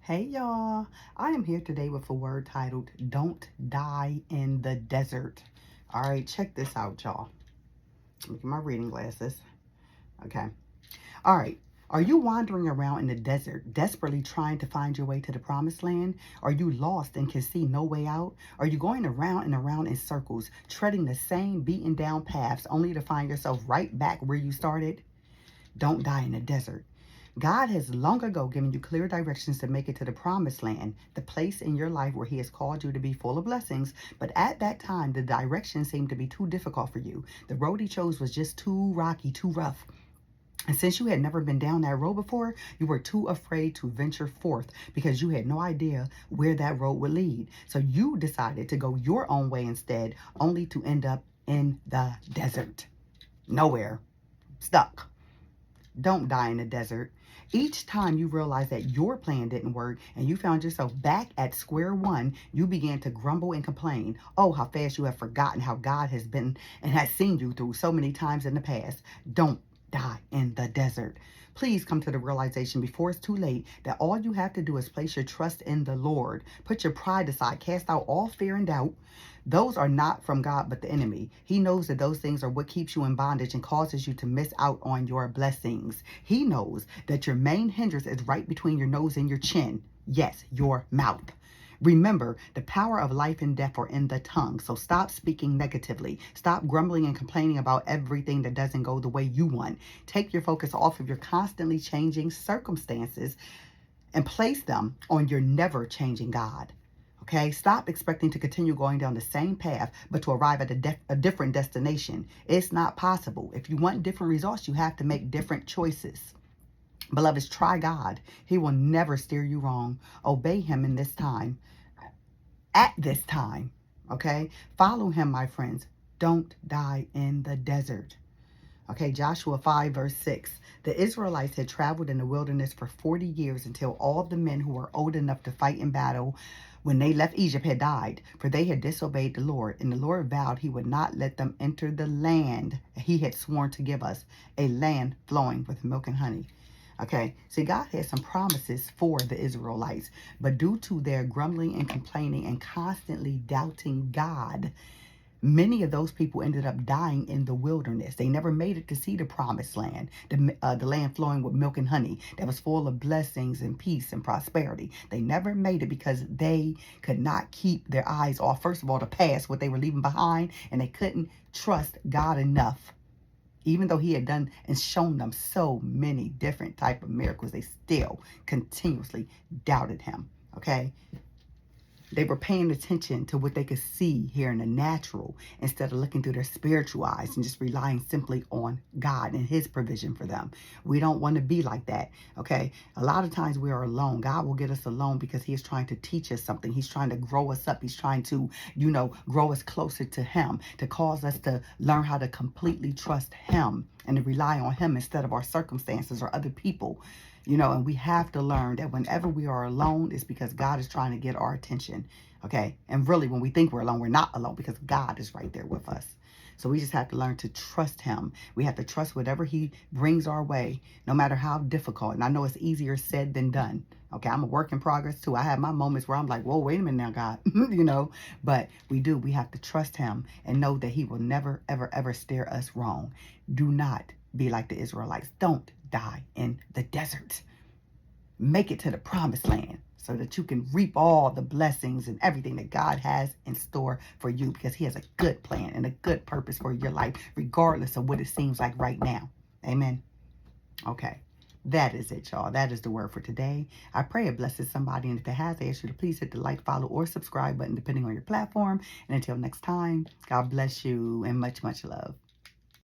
Hey y'all, I am here today with a word titled Don't Die in the Desert. All right, check this out, y'all. Let me get my reading glasses. Okay. All right. Are you wandering around in the desert, desperately trying to find your way to the promised land? Are you lost and can see no way out? Are you going around and around in circles, treading the same beaten down paths only to find yourself right back where you started? Don't die in the desert. God has long ago given you clear directions to make it to the promised land, the place in your life where He has called you to be full of blessings. But at that time, the direction seemed to be too difficult for you. The road He chose was just too rocky, too rough. And since you had never been down that road before, you were too afraid to venture forth because you had no idea where that road would lead. So you decided to go your own way instead, only to end up in the desert. Nowhere. Stuck. Don't die in the desert. Each time you realized that your plan didn't work and you found yourself back at square one, you began to grumble and complain. Oh, how fast you have forgotten how God has been and has seen you through so many times in the past. Don't die in the desert. Please come to the realization before it's too late that all you have to do is place your trust in the Lord. Put your pride aside. Cast out all fear and doubt. Those are not from God, but the enemy. He knows that those things are what keeps you in bondage and causes you to miss out on your blessings. He knows that your main hindrance is right between your nose and your chin. Yes, your mouth. Remember, the power of life and death are in the tongue. So stop speaking negatively. Stop grumbling and complaining about everything that doesn't go the way you want. Take your focus off of your constantly changing circumstances and place them on your never changing God. Okay, stop expecting to continue going down the same path, but to arrive at a different destination. It's not possible. If you want different results, you have to make different choices. Beloveds, try God. He will never steer you wrong. Obey Him in this time, at this time. Okay, follow Him, my friends. Don't die in the desert. Okay, Joshua 5, verse 6. The Israelites had traveled in the wilderness for 40 years until all the men who were old enough to fight in battle when they left Egypt had died, for they had disobeyed the Lord. And the Lord vowed He would not let them enter the land He had sworn to give us, a land flowing with milk and honey. Okay, see, God had some promises for the Israelites, but due to their grumbling and complaining and constantly doubting God, many of those people ended up dying in the wilderness. They never made it to see the promised land, the land flowing with milk and honey that was full of blessings and peace and prosperity. They never made it because they could not keep their eyes off, first of all, the past, what they were leaving behind, and they couldn't trust God enough. Even though He had done and shown them so many different type of miracles, they still continuously doubted Him. Okay, they were paying attention to what they could see here in the natural instead of looking through their spiritual eyes and just relying simply on God and His provision for them. We don't want to be like that, okay? A lot of times we are alone. God will get us alone because He is trying to teach us something. He's trying to grow us up. He's trying to, grow us closer to Him, to cause us to learn how to completely trust Him and to rely on Him instead of our circumstances or other people. And we have to learn that whenever we are alone, it's because God is trying to get our attention. Okay. And really, when we think we're alone, we're not alone because God is right there with us. So we just have to learn to trust Him. We have to trust whatever He brings our way, no matter how difficult. And I know it's easier said than done. Okay. I'm a work in progress too. I have my moments where I'm like, whoa, wait a minute now, God, but we have to trust Him and know that He will never, ever, ever steer us wrong. Do not be like the Israelites. Don't die in the desert. Make it to the promised land so that you can reap all the blessings and everything that God has in store for you, because He has a good plan and a good purpose for your life, regardless of what it seems like right now. Amen. Okay. That is it, y'all. That is the word for today. I pray it blesses somebody. And if it has, I ask you to please hit the like, follow, or subscribe button, depending on your platform. And until next time, God bless you and much, much love.